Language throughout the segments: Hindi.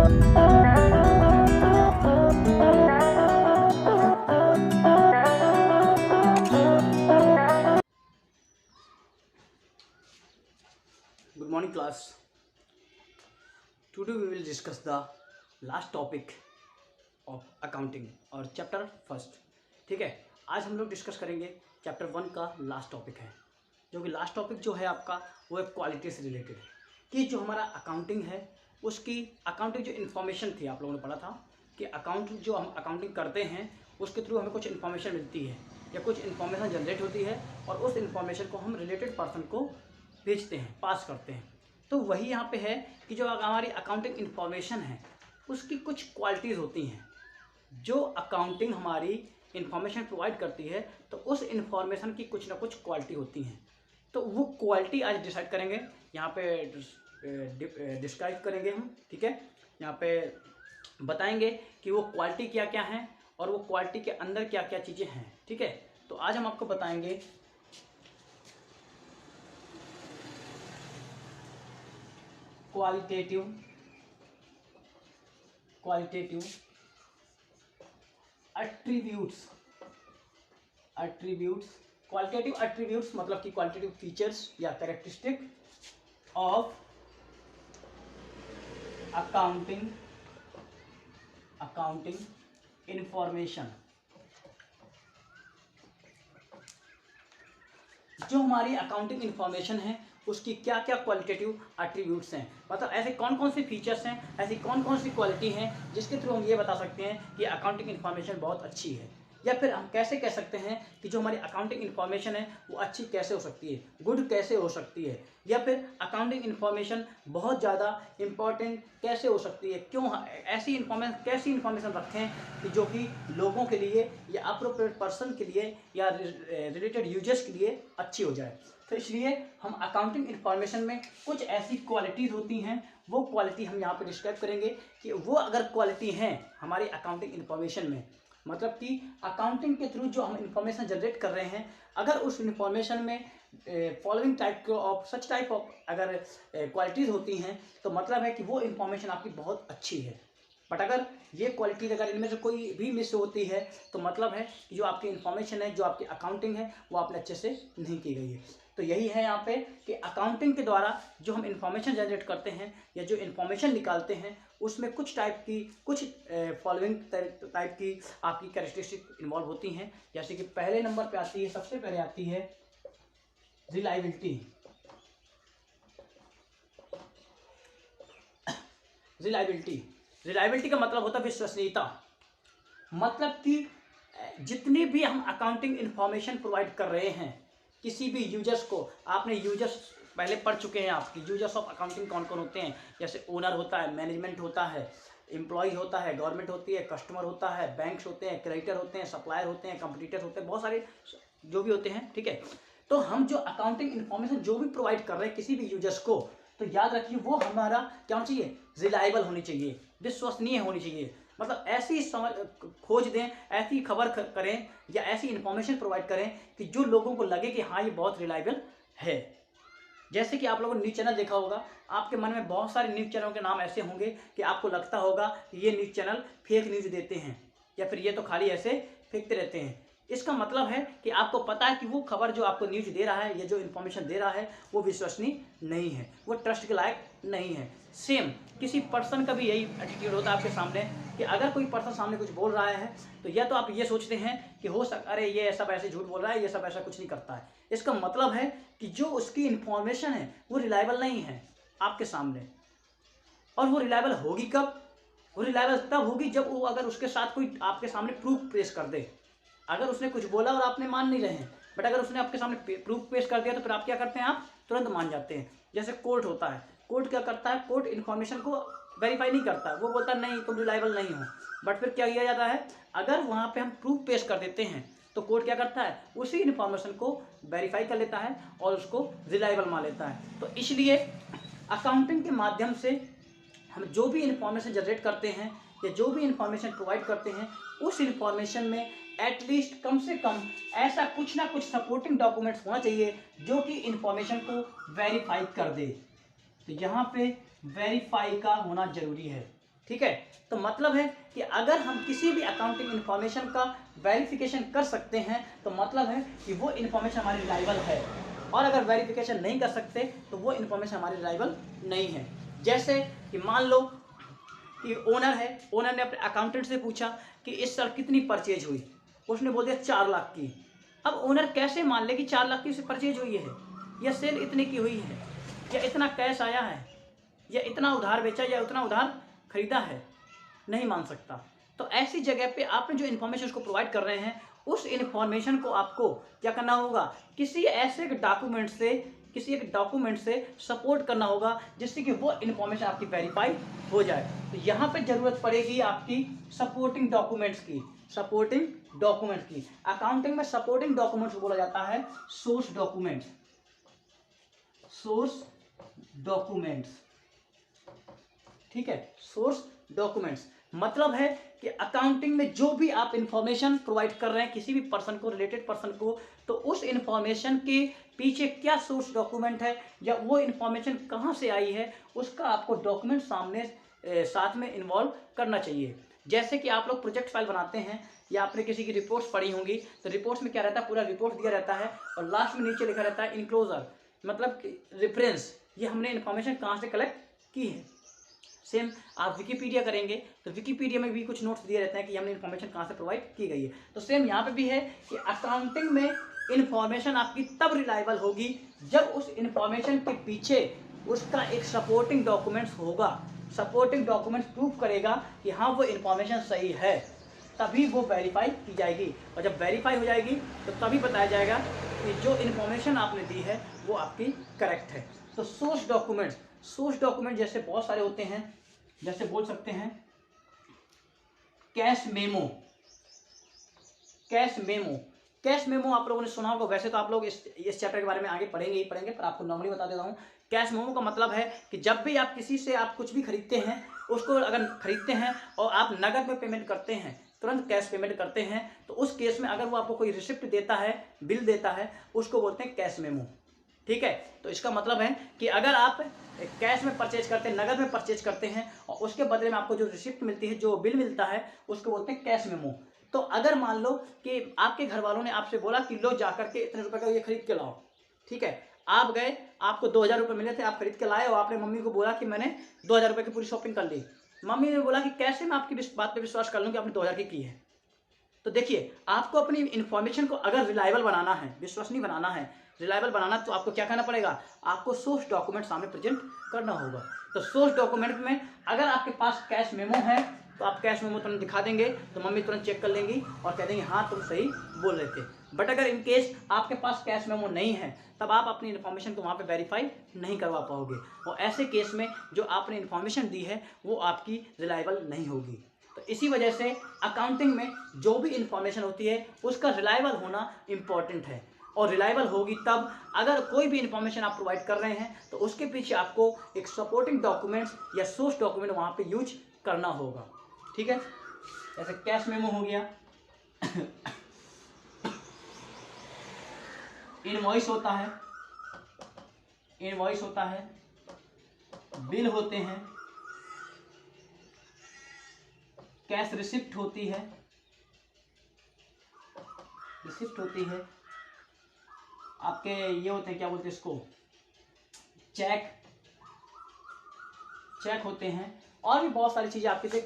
Good morning class. Today we will discuss the last topic of accounting और चैप्टर फर्स्ट. ठीक है, आज हम लोग डिस्कस करेंगे चैप्टर 1 का लास्ट टॉपिक है, जो कि लास्ट टॉपिक जो है आपका वो है क्वालिटी से रिलेटेड. कि जो हमारा अकाउंटिंग है उसकी अकाउंटिंग जो इन्फॉर्मेशन थी, आप लोगों ने पढ़ा था कि अकाउंट जो हम अकाउंटिंग करते हैं उसके थ्रू हमें कुछ इन्फॉर्मेशन मिलती है या कुछ इन्फॉर्मेशन जनरेट होती है और उस इन्फॉर्मेशन को हम रिलेटेड पर्सन को भेजते हैं, पास करते हैं. तो वही यहाँ पे है कि जो हमारी अकाउंटिंग इन्फॉर्मेशन है उसकी कुछ क्वालिटीज़ होती हैं. जो अकाउंटिंग हमारी इन्फॉर्मेशन प्रोवाइड करती है तो उस इन्फॉर्मेशन की कुछ ना कुछ क्वालिटी होती हैं. तो वो क्वालिटी आज डिसाइड करेंगे, यहाँ पे डिस्क्राइब करेंगे हम. ठीक है, यहाँ पे बताएंगे कि वो क्वालिटी क्या क्या हैं और वो क्वालिटी के अंदर क्या क्या चीज़ें हैं. ठीक है, तो आज हम आपको बताएंगे क्वालिटेटिव एट्रीब्यूट्स. क्वालिटेटिव एट्रीब्यूट्स मतलब कि क्वालिटेटिव फीचर्स या कैरेक्टरिस्टिक ऑफ अकाउंटिंग इंफॉर्मेशन. जो हमारी अकाउंटिंग इन्फॉर्मेशन है उसकी क्या क्या क्वालिटेटिव एट्रीब्यूट्स हैं, मतलब ऐसे कौन कौन से फीचर्स हैं, ऐसी कौन कौन सी क्वालिटी हैं जिसके थ्रू हम ये बता सकते हैं कि अकाउंटिंग इन्फॉर्मेशन बहुत अच्छी है. या फिर हम कैसे कह सकते हैं कि जो हमारी अकाउंटिंग इन्फॉर्मेशन है वो अच्छी कैसे हो सकती है, गुड कैसे हो सकती है, या फिर अकाउंटिंग इन्फॉर्मेशन बहुत ज़्यादा इम्पॉर्टेंट कैसे हो सकती है, क्यों ऐसी इन्फॉर्मेशन रखें कि जो कि लोगों के लिए या अप्रोप्रिएट पर्सन के लिए या रिलेटेड यूजर्स के लिए अच्छी हो जाए. तो इसलिए हम अकाउंटिंग इन्फॉर्मेशन में कुछ ऐसी क्वालिटीज़ होती हैं, वो क्वालिटी हम यहाँ पे डिस्क्राइब करेंगे कि वो अगर क्वालिटी हैं हमारी अकाउंटिंग इन्फॉर्मेशन में, मतलब कि अकाउंटिंग के थ्रू जो हम इन्फॉर्मेशन जनरेट कर रहे हैं, अगर उस इन्फॉर्मेशन में फॉलोइंग सच टाइप ऑफ अगर क्वालिटीज़ होती हैं तो मतलब है कि वो इन्फॉर्मेशन आपकी बहुत अच्छी है. बट अगर ये क्वालिटीज अगर इनमें से कोई भी मिस होती है तो मतलब है कि जो आपकी इन्फॉर्मेशन है, जो आपकी अकाउंटिंग है वो आपने अच्छे से नहीं की गई है. तो यही है यहाँ पे कि अकाउंटिंग के द्वारा जो हम इन्फॉर्मेशन जनरेट करते हैं या जो इन्फॉर्मेशन निकालते हैं उसमें कुछ फॉलोइंग टाइप की आपकी कैरेक्टरिस्टिक इन्वॉल्व होती हैं. जैसे कि पहले नंबर पे आती है, सबसे पहले आती है रिलायबिलिटी. रिलायबिलिटी का मतलब होता है विश्वसनीयता. मतलब कि जितनी भी हम अकाउंटिंग इन्फॉर्मेशन प्रोवाइड कर रहे हैं किसी भी यूजर्स को, आपने यूजर्स पहले पढ़ चुके हैं. आपकी यूजर्स ऑफ अकाउंटिंग कौन कौन होते हैं, जैसे ओनर होता है, मैनेजमेंट होता है, एम्प्लॉय होता है, गवर्नमेंट होती है, कस्टमर होता है, बैंक्स होते हैं, क्रेडिटर होते हैं, सप्लायर होते हैं, कंपटीटर्स होते हैं, बहुत सारे जो भी होते हैं. ठीक है, तो हम जो अकाउंटिंग इन्फॉर्मेशन जो भी प्रोवाइड कर रहे हैं किसी भी यूजर्स को, तो याद रखिए वो हमारा क्या होना चाहिए, रिलायबल होनी चाहिए, विश्वसनीय होनी चाहिए. मतलब ऐसी खोज दें, ऐसी खबर करें या ऐसी इन्फॉर्मेशन प्रोवाइड करें कि जो लोगों को लगे कि हाँ ये बहुत रिलायबल है. जैसे कि आप लोगों ने न्यूज़ चैनल देखा होगा, आपके मन में बहुत सारे न्यूज़ चैनलों के नाम ऐसे होंगे कि आपको लगता होगा कि ये न्यूज़ चैनल फेक न्यूज़ देते हैं या फिर ये तो खाली ऐसे फेंकते रहते हैं. इसका मतलब है कि आपको पता है कि वो खबर जो आपको न्यूज़ दे रहा है या जो इन्फॉर्मेशन दे रहा है वो विश्वसनीय नहीं है, वो ट्रस्ट के लायक नहीं है. सेम किसी पर्सन का भी यही एटीट्यूड होता है आपके सामने कि अगर कोई पर्सन सामने कुछ बोल रहा है तो या तो आप ये सोचते हैं कि अरे ये सब ऐसे झूठ बोल रहा है, ये सब ऐसा कुछ नहीं करता है. इसका मतलब है कि जो उसकी इन्फॉर्मेशन है वो रिलायबल नहीं है आपके सामने. और वो रिलायबल होगी कब, वो रिलायबल तब होगी जब वो अगर उसके साथ कोई आपके सामने प्रूफ पेश कर दे. अगर उसने कुछ बोला और आपने मान नहीं रहे हैं, बट अगर उसने आपके सामने प्रूफ पेश कर दिया तो फिर आप क्या करते हैं, आप तुरंत मान जाते हैं. जैसे कोर्ट होता है, कोर्ट क्या करता है, कोर्ट इन्फॉर्मेशन को वेरीफाई नहीं करता, वो बोलता है नहीं तुम रिलायबल नहीं हो. बट फिर क्या किया जाता है, अगर वहाँ पे हम प्रूफ पेश कर देते हैं तो कोर्ट क्या करता है, उसी इन्फॉर्मेशन को वेरीफाई कर लेता है और उसको रिलायबल मान लेता है. तो इसलिए अकाउंटिंग के माध्यम से हम जो भी इन्फॉर्मेशन जनरेट करते हैं या जो भी इन्फॉर्मेशन प्रोवाइड करते हैं उस इन्फॉर्मेशन में एटलीस्ट कम से कम ऐसा कुछ ना कुछ सपोर्टिंग डॉक्यूमेंट्स होना चाहिए जो कि इन्फॉर्मेशन को वेरीफाई कर दे. तो यहाँ पे वेरीफाई का होना जरूरी है. ठीक है। तो मतलब है कि अगर हम किसी भी अकाउंटिंग इन्फॉर्मेशन का वेरिफिकेशन कर सकते हैं तो मतलब है कि वो इन्फॉर्मेशन हमारी रिलायबल है, और अगर वेरिफिकेशन नहीं कर सकते तो वो इन्फॉर्मेशन हमारी रिलायबल नहीं है। जैसे कि मान लो कि ओनर है, ओनर ने अपने अकाउंटेंट से पूछा कि इस साल कितनी परचेज हुई, उसने बोल दिया 4 लाख की। अब ओनर कैसे मान ले कि 4 लाख की उसे परचेज हुई है, या सेल इतने की हुई है, या इतना कैश आया है, या इतना उधार बेचा, या उतना उधार खरीदा है? नहीं मान सकता। तो ऐसी जगह पे आपने जो इन्फॉर्मेशन उसको प्रोवाइड कर रहे हैं, उस इन्फॉर्मेशन को आपको क्या करना होगा, किसी ऐसे किसी एक डॉक्यूमेंट से सपोर्ट करना होगा जिससे कि वो इन्फॉर्मेशन आपकी वेरीफाई हो जाए। तो यहाँ पे जरूरत पड़ेगी आपकी सपोर्टिंग डॉक्यूमेंट्स की। सपोर्टिंग डॉक्यूमेंट की अकाउंटिंग में सपोर्टिंग डॉक्यूमेंट्स बोला जाता है सोर्स डॉक्यूमेंट्स। सोर्स डॉक्यूमेंट्स, ठीक है, सोर्स डॉक्यूमेंट्स मतलब है कि अकाउंटिंग में जो भी आप इंफॉर्मेशन प्रोवाइड कर रहे हैं किसी भी पर्सन को, रिलेटेड पर्सन को, तो उस इंफॉर्मेशन के पीछे क्या सोर्स डॉक्यूमेंट है या वो इंफॉर्मेशन कहाँ से आई है, उसका आपको डॉक्यूमेंट सामने साथ में इन्वॉल्व करना चाहिए। जैसे कि आप लोग प्रोजेक्ट फाइल बनाते हैं या आपने किसी की रिपोर्ट्स पढ़ी होंगी, तो रिपोर्ट्स में क्या रहता है, पूरा रिपोर्ट दिया रहता है और लास्ट में नीचे लिखा रहता है इनक्लोजर, मतलब रेफरेंस, ये हमने इन्फॉर्मेशन कहाँ से कलेक्ट की है। सेम आप विकीपीडिया करेंगे तो विकीपीडिया में भी कुछ नोट्स दिए रहते हैं कि हमने इन्फॉर्मेशन कहाँ से प्रोवाइड की गई है। तो सेम यहाँ पे भी है कि अकाउंटिंग में इन्फॉर्मेशन आपकी तब रिलायबल होगी जब उस इन्फॉर्मेशन के पीछे उसका एक सपोर्टिंग डॉक्यूमेंट्स होगा। सपोर्टिंग डॉक्यूमेंट्स प्रूव करेगा कि हाँ वो इन्फॉर्मेशन सही है, तभी वो वेरीफाई की जाएगी। और जब वेरीफाई हो जाएगी तो तभी बताया जाएगा कि जो इन्फॉर्मेशन आपने दी है वो आपकी करेक्ट है। तो सोर्स डॉक्यूमेंट जैसे बहुत सारे होते हैं, जैसे बोल सकते हैं कैश मेमो। कैश मेमो आप लोगों ने सुना होगा, वैसे तो आप लोग इस चैप्टर के बारे में आगे पढ़ेंगे ही पढ़ेंगे, पर आपको नॉर्मली बता देता हूँ। कैश मेमो का मतलब है कि जब भी आप किसी से आप कुछ भी खरीदते हैं, उसको अगर खरीदते हैं और आप नगद में पेमेंट करते हैं, तुरंत कैश पेमेंट करते हैं, तो उस केस में अगर वो आपको कोई रिसिप्ट देता है, बिल देता है, उसको बोलते हैं कैश मेमो। ठीक है, तो इसका मतलब है कि अगर आप कैश में परचेज करते हैं, नगद में परचेज करते हैं और उसके बदले में आपको जो रिसिप्ट मिलती है, जो बिल मिलता है, उसको बोलते हैं कैश मेमो। तो अगर मान लो कि आपके घर वालों ने आपसे बोला कि लो जाकर के इतने रुपए का ये खरीद के लाओ, ठीक है, आप गए, आपको 2000 रुपये मिले थे, आप खरीद के लाए और आपने मम्मी को बोला कि मैंने 2000 रुपये की पूरी शॉपिंग कर ली। मम्मी ने बोला कि कैसे मैं आपकी बात पे विश्वास कर लूँ कि आपने 2000 की है। तो देखिए, आपको अपनी इन्फॉर्मेशन को अगर रिलायबल बनाना है, विश्वसनीय बनाना है, रिलायबल बनाना, तो आपको क्या करना पड़ेगा, आपको सोर्स डॉक्यूमेंट सामने प्रेजेंट करना होगा। तो सोर्स डॉक्यूमेंट में अगर आपके पास कैश मेमो है तो आप कैश मेमो तुरंत दिखा देंगे तो मम्मी तुरंत चेक कर लेंगी और कह देंगे हाँ तुम सही बोल रहे थे। बट अगर इन केस आपके पास कैश मेमो नहीं है, तब आप अपनी इन्फॉर्मेशन को वहाँ पे वेरीफाई नहीं करवा पाओगे, और ऐसे केस में जो आपने इन्फॉर्मेशन दी है वो आपकी रिलायबल नहीं होगी। तो इसी वजह से अकाउंटिंग में जो भी इंफॉर्मेशन होती है उसका रिलायबल होना इम्पॉर्टेंट है, और रिलायबल होगी तब अगर कोई भी इंफॉर्मेशन आप प्रोवाइड कर रहे हैं तो उसके पीछे आपको एक सपोर्टिंग डॉक्यूमेंट्स या सोर्स डॉक्यूमेंट वहाँ पे यूज करना होगा। ठीक है, जैसे कैश मेमो हो गया, इनवॉइस होता है, बिल होते हैं, कैश रिसिप्ट होती है, आपके ये होते हैं, क्या बोलते हैं इसको, चेक होते हैं, और भी बहुत सारी चीज़ें आपके से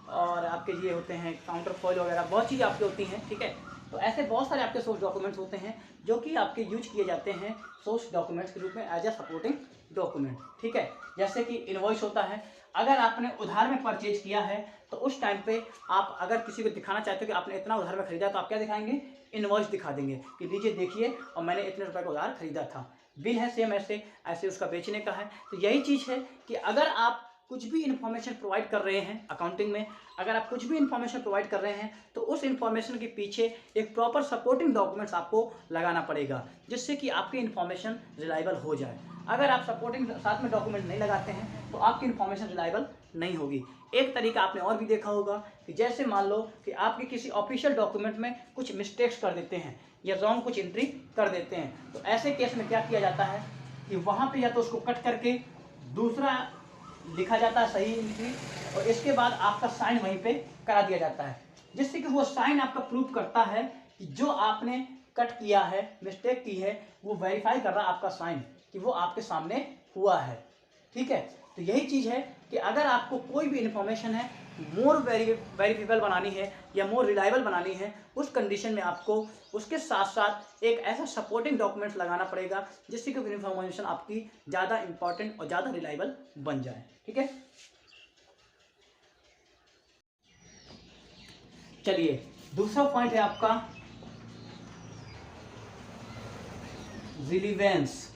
और आपके ये होते हैं काउंटर फॉइल वगैरह, बहुत चीज़ें आपकी होती हैं। ठीक है, तो ऐसे बहुत सारे आपके सोर्स डॉक्यूमेंट्स होते हैं जो कि आपके यूज किए जाते हैं सोर्स डॉक्यूमेंट्स के रूप में एज ए सपोर्टिंग डॉक्यूमेंट। ठीक है, जैसे कि इनवॉइस होता है, अगर आपने उधार में परचेज किया है तो उस टाइम पे आप अगर किसी को दिखाना चाहते हो कि आपने इतना उधार में खरीदा, तो आप क्या दिखाएंगे, इनवॉइस दिखा देंगे कि लीजिए देखिए और मैंने इतने रुपए का उधार खरीदा था। बिल है सेम ऐसे उसका बेचने का है। तो यही चीज़ है कि अगर आप कुछ भी इन्फॉर्मेशन प्रोवाइड कर रहे हैं अकाउंटिंग में, अगर आप कुछ भी इन्फॉर्मेशन प्रोवाइड कर रहे हैं तो उस इन्फॉर्मेशन के पीछे एक प्रॉपर सपोर्टिंग डॉक्यूमेंट्स आपको लगाना पड़ेगा जिससे कि आपकी इन्फॉर्मेशन रिलायबल हो जाए। अगर आप सपोर्टिंग साथ में डॉक्यूमेंट नहीं लगाते हैं तो आपकी इन्फॉर्मेशन रिलायबल नहीं होगी। एक तरीका आपने और भी देखा होगा कि जैसे मान लो कि आपके किसी ऑफिशियल डॉक्यूमेंट में कुछ मिस्टेक्स कर देते हैं या रॉन्ग कुछ एंट्री कर देते हैं, तो ऐसे केस में क्या किया जाता है कि वहाँ पे या तो उसको कट करके दूसरा लिखा जाता है सही एंट्री, और इसके बाद आपका साइन वहीं पे करा दिया जाता है, जिससे कि वो साइन आपका प्रूव करता है कि जो आपने कट किया है, मिस्टेक की है, वो वेरीफाई कर रहा है आपका साइन कि वो आपके सामने हुआ है। ठीक है, तो यही चीज़ है कि अगर आपको कोई भी इंफॉर्मेशन है मोर वेरीफेबल बनानी है या मोर रिलायबल बनानी है, उस कंडीशन में आपको उसके साथ साथ एक ऐसा सपोर्टिंग डॉक्यूमेंट्स लगाना पड़ेगा जिससे कि इंफॉर्मेशन आपकी ज़्यादा इंपॉर्टेंट और ज़्यादा रिलायबल बन जाए। ठीक है, चलिए दूसरा पॉइंट है आपका रिलीवेंस।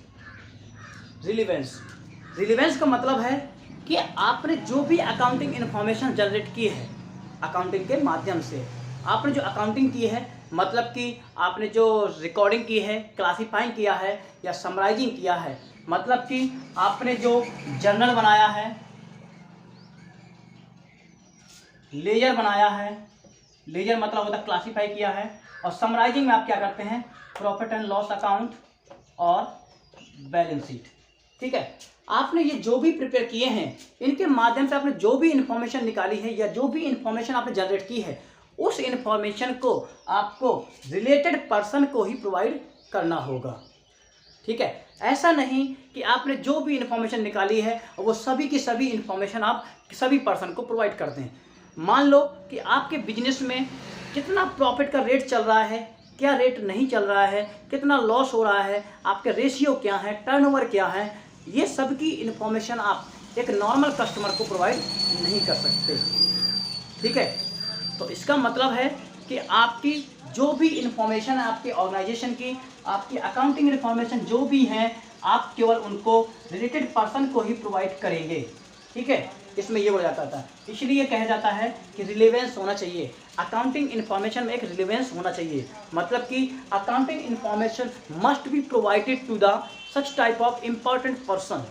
रिलीवेंस का मतलब है कि आपने जो भी अकाउंटिंग इन्फॉर्मेशन जनरेट की है अकाउंटिंग के माध्यम से, आपने जो अकाउंटिंग की है, मतलब कि आपने जो रिकॉर्डिंग की है, क्लासीफाइंग किया है या समराइजिंग किया है, मतलब कि आपने जो जर्नल बनाया है, लेजर बनाया है, लेजर मतलब होता है क्लासीफाई किया है, और समराइजिंग में आप क्या करते हैं, प्रॉफिट एंड लॉस अकाउंट और बैलेंस शीट। ठीक है, आपने ये जो भी प्रिपेयर किए हैं, इनके माध्यम से आपने जो भी इंफॉर्मेशन निकाली है या जो भी इंफॉर्मेशन आपने जनरेट की है, उस इंफॉर्मेशन को आपको रिलेटेड पर्सन को ही प्रोवाइड करना होगा। ठीक है, ऐसा नहीं कि आपने जो भी इंफॉर्मेशन निकाली है वो सभी की सभी इंफॉर्मेशन आप सभी पर्सन को प्रोवाइड करते हैं। मान लो कि आपके बिजनेस में कितना प्रॉफिट का रेट चल रहा है, क्या रेट नहीं चल रहा है, कितना लॉस हो रहा है, आपके रेशियो क्या है, टर्नओवर क्या है, ये सब की इंफॉर्मेशन आप एक नॉर्मल कस्टमर को प्रोवाइड नहीं कर सकते। ठीक है, तो इसका मतलब है कि आपकी जो भी इंफॉर्मेशन है आपके ऑर्गेनाइजेशन की, आपकी अकाउंटिंग इंफॉर्मेशन जो भी है, आप केवल उनको रिलेटेड पर्सन को ही प्रोवाइड करेंगे। ठीक है, इसमें ये बोला जाता था, इसलिए कहा जाता है कि रिलेवेंस होना चाहिए अकाउंटिंग इंफॉर्मेशन में, एक रिलेवेंस होना चाहिए, मतलब कि accounting information must be provided to the such type of important person.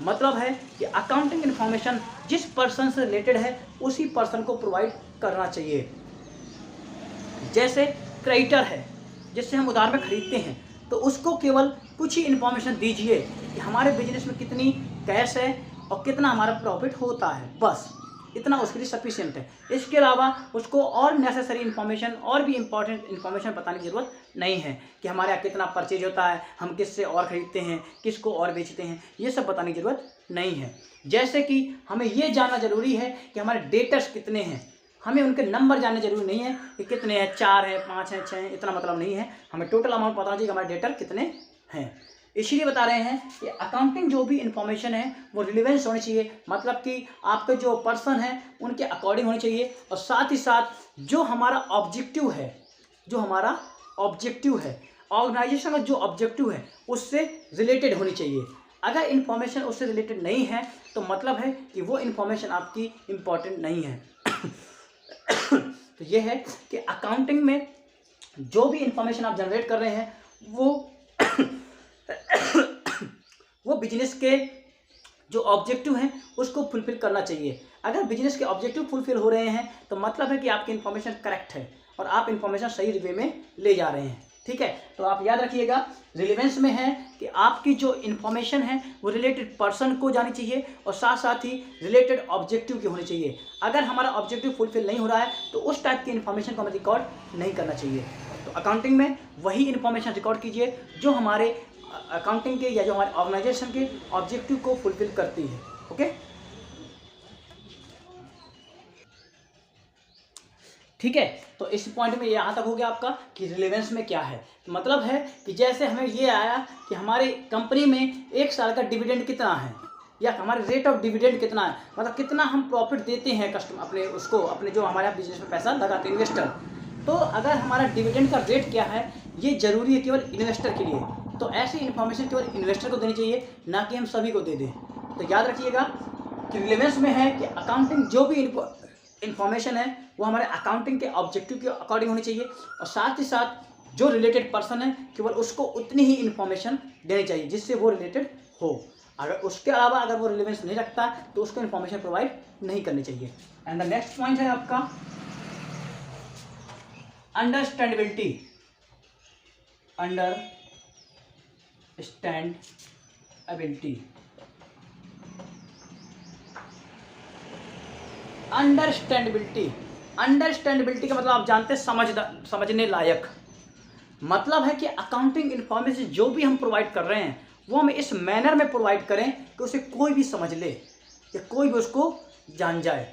मतलब है कि अकाउंटिंग इंफॉर्मेशन जिस पर्सन से रिलेटेड है उसी पर्सन को प्रोवाइड करना चाहिए। जैसे क्रेडिटर है, जिससे हम उधार में खरीदते हैं, तो उसको केवल कुछ ही इंफॉर्मेशन दीजिए कि हमारे बिजनेस में कितनी कैश है और कितना हमारा प्रॉफिट होता है, बस इतना उसके लिए सफिशिएंट है। इसके अलावा उसको और नेसेसरी इन्फॉर्मेशन और भी इंपॉर्टेंट इन्फॉर्मेशन बताने की ज़रूरत नहीं है कि हमारे यहाँ कितना परचेज होता है, हम किससे और ख़रीदते हैं, किसको और बेचते हैं, ये सब बताने की ज़रूरत नहीं है। जैसे कि हमें ये जानना ज़रूरी है कि हमारे डेटर्स कितने हैं, हमें उनके नंबर जानने जरूरी नहीं है कि कितने हैं, 4 हैं, 5 हैं, 6 हैं, इतना मतलब नहीं है, हमें टोटल अमाउंट पता चाहिए कि हमारे डेटर कितने हैं। इसीलिए बता रहे हैं कि अकाउंटिंग जो भी इंफॉर्मेशन है वो रिलेवेंस होनी चाहिए, मतलब कि आपके जो पर्सन है उनके अकॉर्डिंग होनी चाहिए, और साथ ही साथ जो हमारा ऑब्जेक्टिव है ऑर्गेनाइजेशन का जो ऑब्जेक्टिव है उससे रिलेटेड होनी चाहिए। अगर इन्फॉर्मेशन उससे रिलेटेड नहीं है तो मतलब है कि वो इन्फॉर्मेशन आपकी इम्पॉर्टेंट नहीं है। तो ये है कि अकाउंटिंग में जो भी इंफॉर्मेशन आप जनरेट कर रहे हैं वो बिजनेस के जो ऑब्जेक्टिव हैं उसको फुलफिल करना चाहिए। अगर बिजनेस के ऑब्जेक्टिव फुलफिल हो रहे हैं तो मतलब है कि आपकी इन्फॉर्मेशन करेक्ट है और आप इन्फॉर्मेशन सही वे में ले जा रहे हैं। ठीक है, तो आप याद रखिएगा रिलेवेंस में है कि आपकी जो इन्फॉर्मेशन है वो रिलेटेड पर्सन को जानी चाहिए और साथ साथ ही रिलेटेड ऑब्जेक्टिव की होनी चाहिए। अगर हमारा ऑब्जेक्टिव फुलफिल नहीं हो रहा है तो उस टाइप की इन्फॉर्मेशन को हमें रिकॉर्ड नहीं करना चाहिए। तो अकाउंटिंग में वही इन्फॉर्मेशन रिकॉर्ड कीजिए जो हमारे अकाउंटिंग के या जो हमारे ऑर्गेनाइजेशन के ऑब्जेक्टिव को फुलफिल करती है। ओके, ठीक है, तो इस पॉइंट में यहाँ तक हो गया आपका कि रिलेवेंस में क्या है। तो मतलब है कि जैसे हमें ये आया कि हमारी कंपनी में 1 साल का डिविडेंड कितना है या हमारे रेट ऑफ डिविडेंड कितना है, मतलब कितना हम प्रॉफिट देते हैं कस्टमर अपने जो हमारे यहाँ बिजनेस में पैसा लगाते हैं इन्वेस्टर। तो अगर हमारा डिविडेंड का रेट क्या है ये जरूरी है केवल इन्वेस्टर के लिए, तो ऐसी इन्फॉर्मेशन केवल इन्वेस्टर को देनी चाहिए, ना कि हम सभी को दे दें। तो याद रखिएगा कि रिलेवेंस में है कि अकाउंटिंग जो भी इन्फॉर्मेशन है वो हमारे अकाउंटिंग के ऑब्जेक्टिव के अकॉर्डिंग होनी चाहिए, और साथ ही साथ जो रिलेटेड पर्सन है केवल उसको उतनी ही इन्फॉर्मेशन देनी चाहिए जिससे वो रिलेटेड हो। अगर उसके अलावा अगर वो रिलेवेंस नहीं रखता तो उसको इन्फॉर्मेशन प्रोवाइड नहीं करनी चाहिए। एंड द नेक्स्ट पॉइंट है आपका अंडरस्टैंडेबिलिटी। Understandability understandability. अंडरस्टैंडेबिलिटी का मतलब आप जानते हैं समझने लायक। मतलब है कि अकाउंटिंग इन्फॉर्मेशन जो भी हम प्रोवाइड कर रहे हैं वो हम इस मैनर में प्रोवाइड करें कि उसे कोई भी समझ ले या कोई भी उसको जान जाए।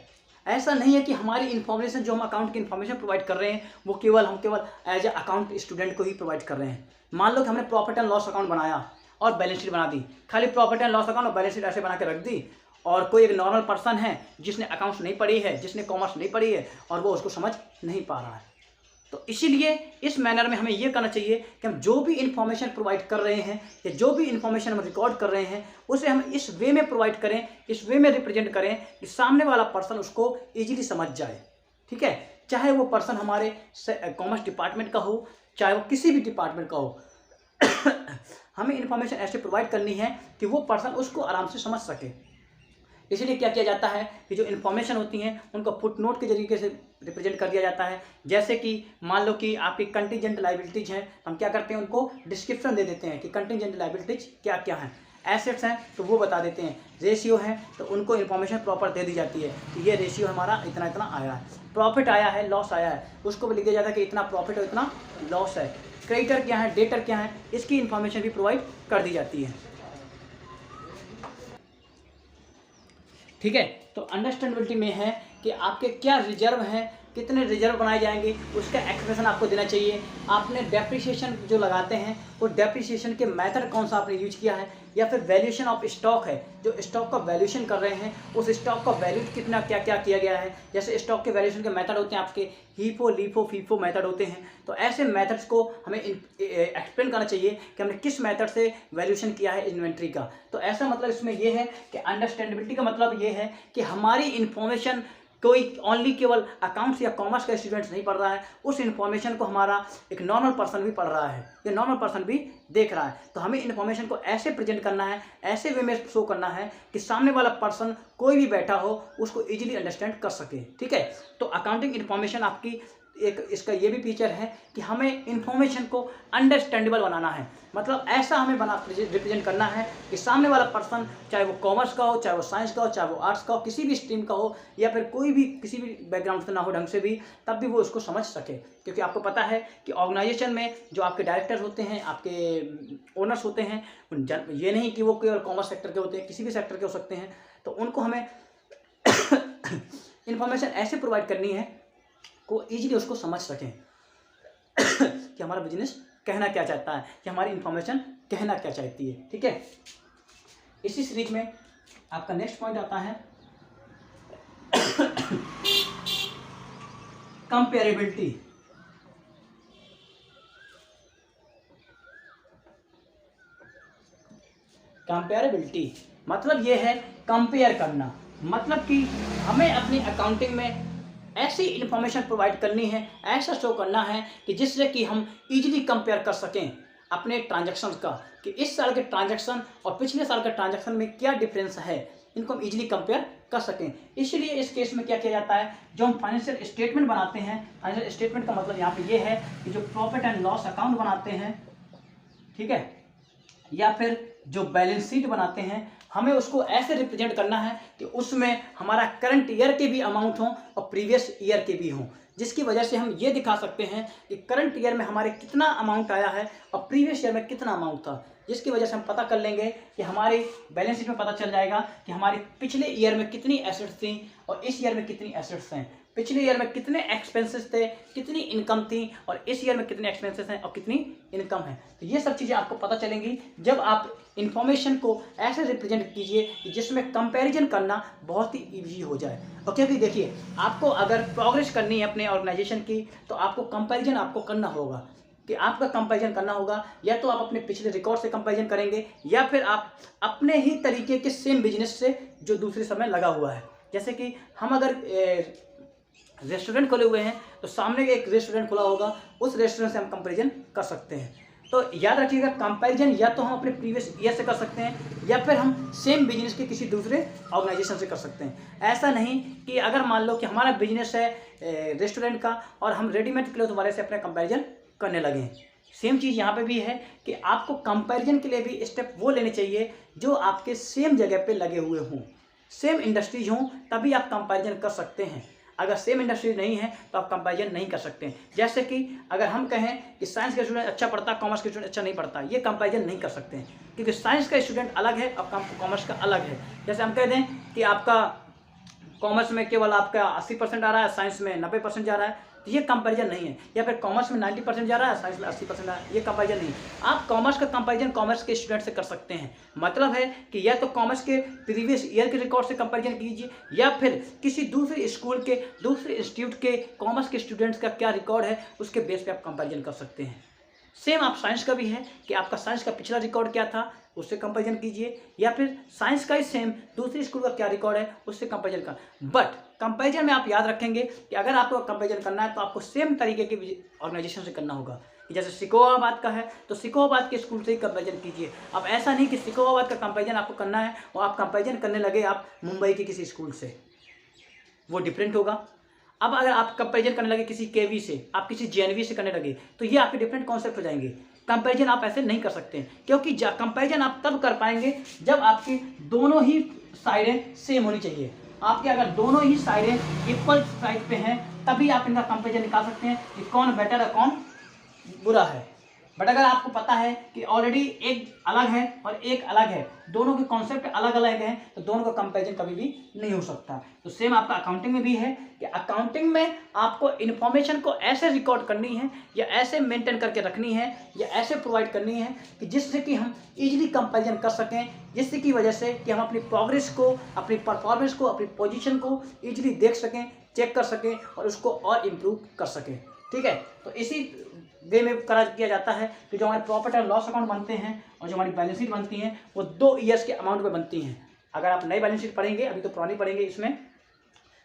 ऐसा नहीं है कि हमारी इन्फॉर्मेशन जो हम अकाउंट की इन्फॉर्मेशन प्रोवाइड कर रहे हैं वो हम केवल एज ए अकाउंट स्टूडेंट को ही प्रोवाइड कर रहे हैं। मान लो कि हमने प्रॉफिट एंड लॉस अकाउंट बनाया और बैलेंस शीट बना दी, खाली प्रॉफिट एंड लॉस अकाउंट और बैलेंस शीट ऐसे बना के रख दी, और कोई एक नॉर्मल पर्सन है जिसने अकाउंट्स नहीं पढ़ी है, जिसने कॉमर्स नहीं पढ़ी है और वो उसको समझ नहीं पा रहा है। तो इसीलिए इस मैनर में हमें ये करना चाहिए कि हम जो भी इंफॉर्मेशन प्रोवाइड कर रहे हैं या जो भी इंफॉर्मेशन हम रिकॉर्ड कर रहे हैं उसे हम इस वे में प्रोवाइड करें, इस वे में रिप्रेजेंट करें कि सामने वाला पर्सन उसको इजीली समझ जाए। ठीक है, चाहे वो पर्सन हमारे कॉमर्स डिपार्टमेंट का हो, चाहे वो किसी भी डिपार्टमेंट का हो हमें इंफॉर्मेशन ऐसे प्रोवाइड करनी है कि वो पर्सन उसको आराम से समझ सके। इसलिए क्या किया जाता है कि जो इन्फॉर्मेशन होती हैं उनको फुट नोट के जरिए से रिप्रेजेंट कर दिया जाता है। जैसे कि मान लो कि आपकी कंटिजेंट लायबिलिटीज हैं, हम क्या करते हैं उनको डिस्क्रिप्शन दे देते हैं कि कंटिजेंट लायबिलिटीज क्या क्या हैं। एसेट्स हैं तो वो बता देते हैं, रेशियो हैं तो उनको इन्फॉर्मेशन प्रॉपर दे दी जाती है कि ये रेशियो हमारा इतना इतना आया है। प्रॉफिट आया है, लॉस आया है, उसको भी लिख दिया जाता है कि इतना प्रॉफिट और इतना लॉस है। क्रेडिटर क्या है, डेटर क्या है, इसकी इन्फॉर्मेशन भी प्रोवाइड कर दी जाती है। ठीक है, तो अंडरस्टैंडेबिलिटी में है कि आपके क्या रिजर्व हैं, कितने रिजर्व बनाए जाएंगे, उसका एक्सप्रेशन आपको देना चाहिए। आपने डेप्रिसिएशन जो लगाते हैं वो डेप्रिसिएशन के मेथड कौन सा आपने यूज किया है, या फिर वैल्यूएशन ऑफ स्टॉक है, जो स्टॉक का वैल्यूएशन कर रहे हैं उस स्टॉक का वैल्यू कितना क्या क्या किया गया है। जैसे स्टॉक के वैल्यूएशन के मेथड होते हैं आपके हीफो, लीफो, फीफो मेथड होते हैं। तो ऐसे मेथड्स को हमें एक्सप्लेन करना चाहिए कि हमने किस मेथड से वैल्यूएशन किया है इन्वेंट्री का। तो ऐसा मतलब इसमें यह है कि अंडरस्टैंडेबिलिटी का मतलब ये है कि हमारी इन्फॉर्मेशन कोई ओनली केवल अकाउंट्स या कॉमर्स का स्टूडेंट्स नहीं पढ़ रहा है, उस इन्फॉर्मेशन को हमारा एक नॉर्मल पर्सन भी पढ़ रहा है या नॉर्मल पर्सन भी देख रहा है। तो हमें इन्फॉर्मेशन को ऐसे प्रेजेंट करना है, ऐसे वे में शो करना है कि सामने वाला पर्सन कोई भी बैठा हो उसको इजीली अंडरस्टैंड कर सके। ठीक है, तो अकाउंटिंग इन्फॉर्मेशन आपकी एक इसका ये भी फीचर है कि हमें इन्फॉर्मेशन को अंडरस्टैंडेबल बनाना है। मतलब ऐसा हमें रिप्रेजेंट करना है कि सामने वाला पर्सन चाहे वो कॉमर्स का हो, चाहे वो साइंस का हो, चाहे वो आर्ट्स का हो, किसी भी स्ट्रीम का हो, या फिर कोई भी किसी भी बैकग्राउंड से ना हो ढंग से भी, तब भी वो उसको समझ सके। क्योंकि आपको पता है कि ऑर्गेनाइजेशन में जो आपके डायरेक्टर्स होते हैं, आपके ओनर्स होते हैं, ये नहीं कि वो केवल कॉमर्स सेक्टर के होते हैं, किसी भी सेक्टर के हो सकते हैं। तो उनको हमें इन्फॉर्मेशन ऐसे प्रोवाइड करनी है को इजीली उसको समझ सकें कि हमारा बिजनेस कहना क्या चाहता है, कि हमारी इंफॉर्मेशन कहना क्या चाहती है। ठीक है, इसी सीरीज में आपका नेक्स्ट पॉइंट आता है कंपेरेबिलिटी। कंपेरेबिलिटी मतलब यह है कंपेयर करना। मतलब कि हमें अपनी अकाउंटिंग में ऐसी इन्फॉर्मेशन प्रोवाइड करनी है, ऐसा शो करना है कि जिससे कि हम इजीली कंपेयर कर सकें अपने ट्रांजैक्शंस का, कि इस साल के ट्रांजैक्शन और पिछले साल के ट्रांजैक्शन में क्या डिफरेंस है, इनको हम इजीली कंपेयर कर सकें। इसलिए इस केस में क्या किया जाता है, जो हम फाइनेंशियल स्टेटमेंट बनाते हैं, फाइनेंशियल स्टेटमेंट का मतलब यहाँ पे ये है कि जो प्रॉफिट एंड लॉस अकाउंट बनाते हैं, ठीक है, या फिर जो बैलेंस शीट बनाते हैं, हमें उसको ऐसे रिप्रेजेंट करना है कि उसमें हमारा करंट ईयर के भी अमाउंट हों और प्रीवियस ईयर के भी हों, जिसकी वजह से हम ये दिखा सकते हैं कि करंट ईयर में हमारे कितना अमाउंट आया है और प्रीवियस ईयर में कितना अमाउंट था। जिसकी वजह से हम पता कर लेंगे कि हमारी बैलेंस शीट में पता चल जाएगा कि हमारे पिछले ईयर में कितनी एसेट्स थी और इस ईयर में कितनी एसेट्स हैं, पिछले ईयर में कितने एक्सपेंसेस थे, कितनी इनकम थी, और इस ईयर में कितने एक्सपेंसेस हैं और कितनी इनकम है। तो ये सब चीज़ें आपको पता चलेंगी जब आप इन्फॉर्मेशन को ऐसे रिप्रेजेंट कीजिए कि जिसमें कंपैरिजन करना बहुत ही ईजी हो जाए। और क्योंकि देखिए, आपको अगर प्रोग्रेस करनी है अपने ऑर्गेनाइजेशन की तो आपको कंपैरिजन आपको करना होगा, कि आपका कंपैरिजन करना होगा, या तो आप अपने पिछले रिकॉर्ड से कंपैरिजन करेंगे या फिर आप अपने ही तरीके के सेम बिजनेस से जो दूसरे समय लगा हुआ है। जैसे कि हम अगर रेस्टोरेंट खोले हुए हैं तो सामने एक रेस्टोरेंट खुला होगा, उस रेस्टोरेंट से हम कंपैरिजन कर सकते हैं। तो याद रखिएगा, कंपैरिजन या तो हम अपने प्रीवियस ईयर से कर सकते हैं या फिर हम सेम बिजनेस के किसी दूसरे ऑर्गेनाइजेशन से कर सकते हैं। ऐसा नहीं कि अगर मान लो कि हमारा बिजनेस है रेस्टोरेंट का और हम रेडीमेड क्लॉथ वाले से अपना कंपैरिजन करने लगे। सेम चीज़ यहाँ पे भी है कि आपको कंपैरिजन के लिए भी स्टेप वो लेने चाहिए जो आपके सेम जगह पे लगे हुए हों, सेम इंडस्ट्रीज हों तभी आप कंपैरिजन कर सकते हैं। अगर सेम इंडस्ट्री नहीं है तो आप कंपैरिजन नहीं कर सकते हैं। जैसे कि अगर हम कहें कि साइंस का स्टूडेंट अच्छा पढ़ता, कॉमर्स का स्टूडेंट अच्छा नहीं पढ़ता, ये कंपैरिजन नहीं कर सकते हैं, क्योंकि साइंस का स्टूडेंट अलग है और कॉमर्स का अलग है। जैसे हम कह दें कि आपका कॉमर्स में केवल आपका 80% आ रहा है, साइंस में 90% जा रहा है, तो ये कंपैरिजन नहीं है। या फिर कॉमर्स में 90% जा रहा है, साइंस में 80% आ रहा है, ये कंपैरिजन नहीं है। आप कॉमर्स का कंपैरिजन कॉमर्स के स्टूडेंट से कर सकते हैं। मतलब है कि या तो कॉमर्स के प्रीवियस ईयर के रिकॉर्ड से कंपैरिजन कीजिए, या फिर किसी दूसरे स्कूल के, दूसरे इंस्टीट्यूट के कॉमर्स के स्टूडेंट्स का क्या रिकॉर्ड है उसके बेस पे आप कंपैरिजन कर सकते हैं। सेम आप साइंस का भी है कि आपका साइंस का पिछला रिकॉर्ड क्या था उससे कंपैरिजन कीजिए, या फिर साइंस का ही सेम दूसरी स्कूल का क्या रिकॉर्ड है उससे कंपैरिजन कर। बट कंपैरिजन में आप याद रखेंगे कि अगर आपको कंपैरिजन करना है तो आपको सेम तरीके के ऑर्गेनाइजेशन से करना होगा। जैसे सिकोहाबाद का है तो सिकोहाबाद के स्कूल से ही कंपैरिजन कीजिए। अब ऐसा नहीं कि सिकोहाबाद का कंपैरिजन आपको करना है और आप कंपैरिजन करने लगे आप मुंबई के किसी स्कूल से, वो डिफरेंट होगा। अब अगर आप कंपैरिजन करने लगे किसी केवी से, आप किसी जेएनवी से करने लगे, तो ये आपके डिफरेंट कॉन्सेप्ट हो जाएंगे। कंपैरिजन आप ऐसे नहीं कर सकते, क्योंकि कंपैरिजन आप तब कर पाएंगे जब आपकी दोनों ही साइडें सेम होनी चाहिए। आपके अगर दोनों ही साइडें इक्वल साइड पे हैं तभी आप इनका कंपैरिजन निकाल सकते हैं कि कौन बेटर है कौन बुरा है। बट अगर आपको पता है कि ऑलरेडी एक अलग है और एक अलग है, दोनों के कॉन्सेप्ट अलग अलग हैं, तो दोनों का कंपैरिजन कभी भी नहीं हो सकता। तो सेम आपका अकाउंटिंग में भी है कि अकाउंटिंग में आपको इन्फॉर्मेशन को ऐसे रिकॉर्ड करनी है या ऐसे मेंटेन करके रखनी है या ऐसे प्रोवाइड करनी है कि जिससे कि हम इजीली कंपैरिजन कर सकें, जिससे की वजह से कि हम अपनी प्रोग्रेस को, अपनी परफॉर्मेंस को, अपनी पोजीशन को इजीली देख सकें, चेक कर सकें और उसको और इम्प्रूव कर सकें। ठीक है, तो इसी वे में किया जाता है कि जो हमारे प्रॉफिट एंड लॉस अकाउंट बनते हैं और जो हमारी बैलेंस शीट बनती हैं वो 2 ईयर्स के अमाउंट में बनती हैं। अगर आप नई बैलेंस शीट पढ़ेंगे, अभी तो पुरानी पढ़ेंगे, इसमें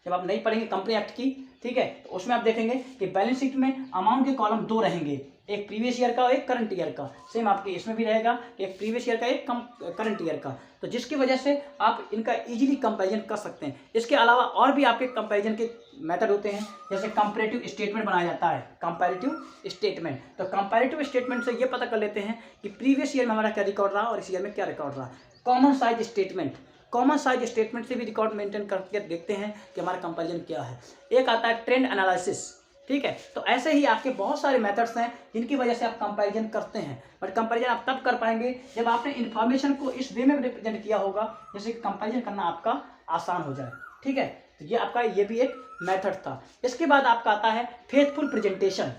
जब आप नहीं पढ़ेंगे कंपनी एक्ट की, ठीक है, तो उसमें आप देखेंगे कि बैलेंस शीट में अमाउंट के कॉलम 2 रहेंगे, एक प्रीवियस ईयर का और एक करंट ईयर का। सेम आपके इसमें भी रहेगा, एक प्रीवियस ईयर का एक करंट ईयर का। तो जिसकी वजह से आप इनका इजीली कंपैरिजन कर सकते हैं। इसके अलावा और भी आपके कंपैरिजन के मेथड होते हैं, जैसे कंपैरेटिव स्टेटमेंट बनाया जाता है, कंपैरेटिव स्टेटमेंट। तो कंपैरेटिव स्टेटमेंट से ये पता कर लेते हैं कि प्रीवियस ईयर में हमारा क्या रिकॉर्ड रहा और इस ईयर में क्या रिकॉर्ड रहा। Common size statement, common size statement से भी रिकॉर्ड मेंटेन करके देखते हैं कि हमारा कंपैरिजन क्या है। एक आता है ट्रेंड एनालिसिस, ठीक है। तो ऐसे ही आपके बहुत सारे मेथड्स हैं जिनकी वजह से आप कंपैरिजन करते हैं। बट कंपैरिजन आप तब कर पाएंगे जब आपने इन्फॉर्मेशन को इस वे में रिप्रेजेंट किया होगा जैसे कि कंपैरिजन करना आपका आसान हो जाए। ठीक है, तो ये आपका ये भी एक मेथड था। इसके बाद आपका आता है फेथफुल प्रेजेंटेशन।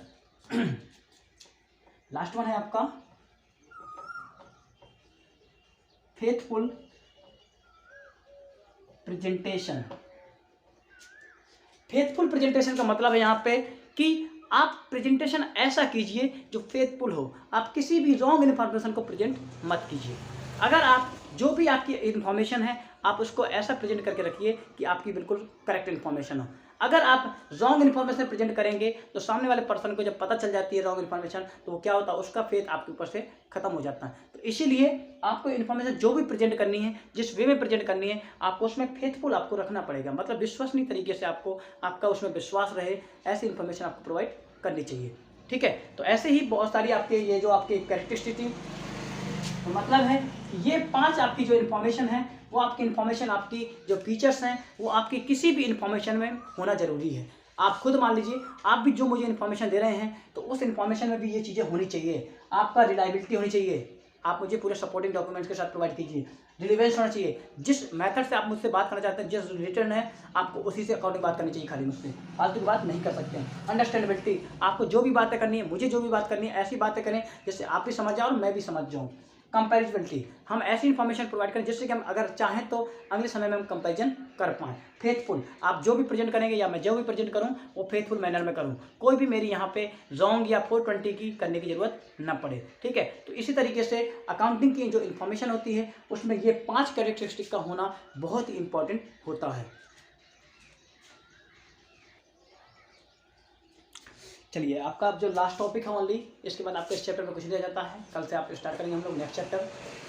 लास्ट वन है आपका फेथफुल प्रेजेंटेशन। फेथफुल प्रेजेंटेशन का मतलब है यहाँ पे कि आप प्रेजेंटेशन ऐसा कीजिए जो फेथफुल हो। आप किसी भी रॉन्ग इन्फॉर्मेशन को प्रेजेंट मत कीजिए। अगर आप जो भी आपकी इन्फॉर्मेशन है आप उसको ऐसा प्रेजेंट करके रखिए कि आपकी बिल्कुल करेक्ट इन्फॉर्मेशन हो। अगर आप रॉन्ग इन्फॉर्मेशन प्रेजेंट करेंगे तो सामने वाले पर्सन को जब पता चल जाती है रॉन्ग इन्फॉर्मेशन, तो वो क्या होता है, उसका फेथ आपके ऊपर से खत्म हो जाता है। तो इसीलिए आपको इन्फॉर्मेशन जो भी प्रेजेंट करनी है, जिस वे में प्रेजेंट करनी है, आपको उसमें फेथफुल आपको रखना पड़ेगा। मतलब विश्वसनीय तरीके से आपका उसमें विश्वास रहे, ऐसी इन्फॉर्मेशन आपको प्रोवाइड करनी चाहिए। ठीक है, तो ऐसे ही बहुत सारी आपके ये जो आपकी कैरेक्टरिस्टिक, तो मतलब है ये 5 आपकी जो इन्फॉर्मेशन है वो आपकी इन्फॉर्मेशन, आपकी जो फीचर्स हैं वो आपकी किसी भी इन्फॉर्मेशन में होना जरूरी है। आप खुद मान लीजिए आप भी जो मुझे इन्फॉर्मेशन दे रहे हैं तो उस इन्फॉर्मेशन में भी ये चीज़ें होनी चाहिए। आपका रिलायबिलिटी होनी चाहिए, आप मुझे पूरे सपोर्टिंग डॉक्यूमेंट्स के साथ प्रोवाइड कीजिए। रिलेवेंस होना चाहिए, जिस मेथड से आप मुझसे बात करना चाहते हैं, जिस रिलेटेड है आपको उसी से अकॉर्डिंग बात करनी चाहिए। खाली मुझसे फालतू की बात नहीं कर सकते हैं। अंडरस्टैंडेबिलिटी, आपको जो भी बातें करनी है, मुझे जो भी बात करनी है, ऐसी बातें करें जिससे आप भी समझ जाओ और मैं भी समझ जाऊँ। कंपैरेबिलिटी, हम ऐसी इन्फॉर्मेशन प्रोवाइड करें जिससे कि हम अगर चाहें तो अगले समय में हम कंपैरिजन कर पाएँ। फेथफुल, आप जो भी प्रेजेंट करेंगे या मैं जो भी प्रेजेंट करूं वो फेथफुल मैनर में करूं, कोई भी मेरी यहाँ पे रॉन्ग या 420 की करने की जरूरत ना पड़े। ठीक है, तो इसी तरीके से अकाउंटिंग की जो इन्फॉर्मेशन होती है उसमें ये 5 कैरेक्टरिस्टिक का होना बहुत ही इंपॉर्टेंट होता है। चलिए, आपका अब जो लास्ट टॉपिक है ओनली, इसके बाद आपके इस चैप्टर में कुछ रह जाता है। कल से आप स्टार्ट करेंगे हम लोग नेक्स्ट चैप्टर।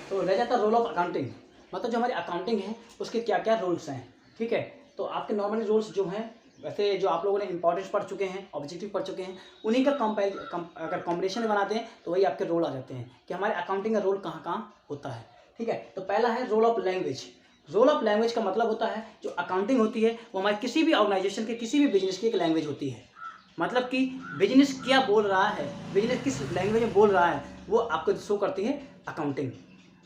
तो रह जाता है रोल ऑफ अकाउंटिंग, मतलब जो हमारी अकाउंटिंग है उसके क्या क्या रूल्स हैं। ठीक है, तो आपके नॉर्मली रूल्स जो हैं, वैसे जो आप लोगों ने इंपॉर्टेंस पढ़ चुके हैं, ऑब्जेक्टिव पढ़ चुके हैं, उन्हीं का अगर कॉम्बिनेशन बनाते हैं तो वही आपके रोल आ जाते हैं कि हमारे अकाउंटिंग का रोल कहाँ कहाँ होता है। ठीक है, तो पहला है role of language. Role of language का मतलब होता है जो अकाउंटिंग होती है वो हमारे किसी भी ऑर्गेनाइजेशन के किसी भी बिजनेस की एक लैंग्वेज होती है। मतलब कि बिजनेस क्या बोल रहा है, बिजनेस किस लैंग्वेज में बोल रहा है, वो आपको शो करती है अकाउंटिंग।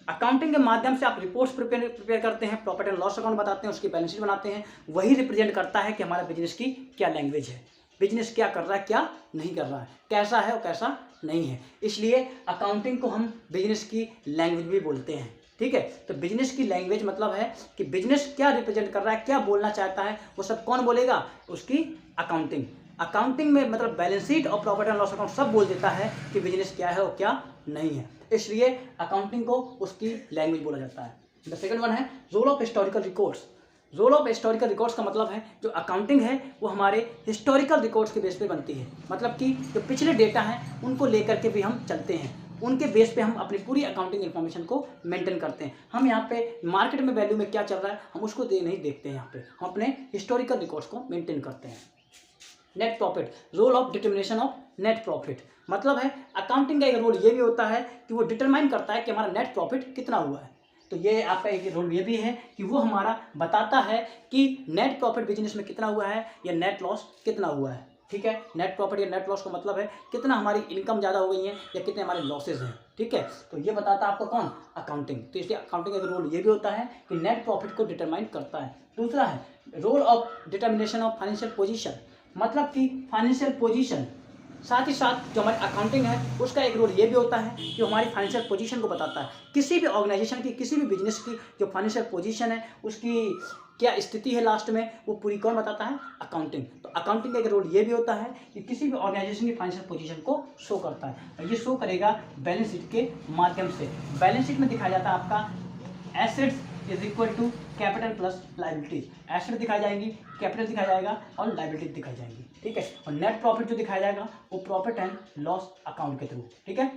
अकाउंटिंग के माध्यम से आप रिपोर्ट्स प्रिपेयर करते हैं, प्रॉफिट एंड लॉस अकाउंट बताते हैं, उसकी बैलेंस शीट बनाते हैं। वही रिप्रेजेंट करता है कि हमारा बिजनेस की क्या लैंग्वेज है, बिजनेस क्या कर रहा है, क्या नहीं कर रहा है, कैसा है और कैसा नहीं है। इसलिए अकाउंटिंग को हम बिजनेस की लैंग्वेज भी बोलते हैं। ठीक है, तो बिजनेस की लैंग्वेज मतलब है कि बिजनेस क्या रिप्रेजेंट कर रहा है, क्या बोलना चाहता है, वो सब कौन बोलेगा, उसकी अकाउंटिंग। अकाउंटिंग में मतलब बैलेंस शीट और प्रॉफिट एंड लॉस अकाउंट सब बोल देता है कि बिजनेस क्या है और क्या नहीं है। इसलिए अकाउंटिंग को उसकी लैंग्वेज बोला जाता है। द सेकंड वन है role of historical records. Role of historical records का मतलब है जो अकाउंटिंग है वो हमारे हिस्टोरिकल रिकॉर्ड्स के बेस पे बनती है। मतलब कि जो पिछले डेटा हैं उनको लेकर के भी हम चलते हैं, उनके बेस पे हम अपनी पूरी अकाउंटिंग इन्फॉर्मेशन को मेंटेन करते हैं। हम यहाँ पे मार्केट में वैल्यू में क्या चल रहा है हम उसको नहीं देखते हैं, यहाँ पे हम अपने हिस्टोरिकल रिकॉर्ड्स को मेंटेन करते हैं। Net profit, role of determination of net profit, मतलब है अकाउंटिंग का एक रोल ये भी होता है कि वो डिटरमाइन करता है कि हमारा नेट प्रॉफिट कितना हुआ है। तो ये आपका एक रोल ये भी है कि वो हमारा बताता है कि नेट प्रॉफिट बिजनेस में कितना हुआ है या नेट लॉस कितना हुआ है। ठीक है, नेट प्रॉफिट या नेट लॉस का मतलब है कितना हमारी इनकम ज़्यादा हो गई है या कितने हमारे लॉसेज हैं। ठीक है, तो ये बताता है आपको कौन, अकाउंटिंग। तो इसलिए अकाउंटिंग का रोल ये भी होता है कि नेट प्रॉफिट को डिटरमाइन करता है। दूसरा है role of determination of financial position, मतलब कि फाइनेंशियल पोजीशन, साथ ही साथ जो हमारी अकाउंटिंग है उसका एक रोल ये भी होता है कि हमारी फाइनेंशियल पोजीशन को बताता है। किसी भी ऑर्गेनाइजेशन की, किसी भी बिजनेस की जो फाइनेंशियल पोजीशन है उसकी क्या स्थिति है लास्ट में, वो पूरी कौन बताता है, अकाउंटिंग। तो अकाउंटिंग का एक रोल ये भी होता है कि किसी भी ऑर्गेनाइजेशन की फाइनेंशियल पोजीशन को शो करता है, और ये शो करेगा बैलेंस शीट के माध्यम से। बैलेंस शीट में दिखाया जाता है आपका assets is equal to capital plus liabilities. Asset दिखाई जाएंगी, कैपिटल दिखाया जाएगा और लाइबिलिटीज दिखाई जाएंगी। ठीक है, और नेट प्रॉफिट जो दिखाया जाएगा वो प्रॉफिट एंड लॉस अकाउंट के थ्रू। ठीक है,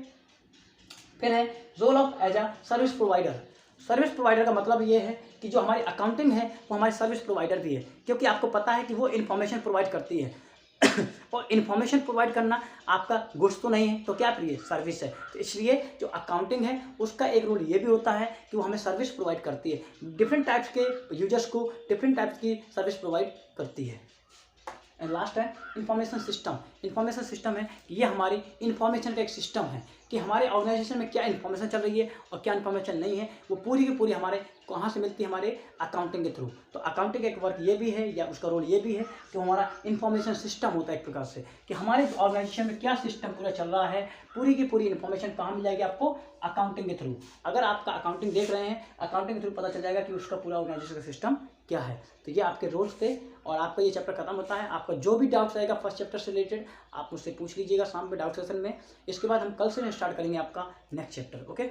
फिर है role of as a service provider. Service provider का मतलब ये है कि जो हमारी अकाउंटिंग है वो हमारी सर्विस प्रोवाइडर भी है, क्योंकि आपको पता है कि वो इन्फॉर्मेशन प्रोवाइड करती है और इन्फॉर्मेशन प्रोवाइड करना आपका गुड्स तो नहीं है, तो क्या प्रिय सर्विस है। तो इसलिए जो अकाउंटिंग है उसका एक रोल ये भी होता है कि वो हमें सर्विस प्रोवाइड करती है, डिफरेंट टाइप्स के यूजर्स को डिफरेंट टाइप्स की सर्विस प्रोवाइड करती है। एंड लास्ट है इंफॉर्मेशन सिस्टम। इंफॉर्मेशन सिस्टम है कि ये हमारी इंफॉर्मेशन का एक सिस्टम है कि हमारे ऑर्गेनाइजेशन में क्या इन्फॉर्मेशन चल रही है और क्या इन्फॉर्मेशन नहीं है, वो पूरी की पूरी हमारे कहाँ से मिलती है, हमारे अकाउंटिंग के थ्रू। तो अकाउंटिंग का एक वर्क ये भी है या उसका रोल ये भी है कि हमारा इंफॉर्मेशन सिस्टम होता है एक प्रकार से, कि हमारे ऑर्गेनाइजेशन में क्या सिस्टम पूरा चल रहा है, पूरी की पूरी इन्फॉर्मेशन कहाँ मिल जाएगी आपको, अकाउंटिंग के थ्रू। अगर आपका अकाउंटिंग देख रहे हैं, अकाउंटिंग के थ्रू पता चल जाएगा कि उसका पूरा ऑर्गेनाइजेशन का सिस्टम क्या है। तो ये आपके रोल्स थे और आपका ये चैप्टर खत्म होता है। आपका जो भी डाउट्स रहेगा फर्स्ट चैप्टर से रिलेटेड आप मुझसे पूछ लीजिएगा शाम में डाउट सेशन में। इसके बाद हम कल से स्टार्ट करेंगे आपका नेक्स्ट चैप्टर। ओके।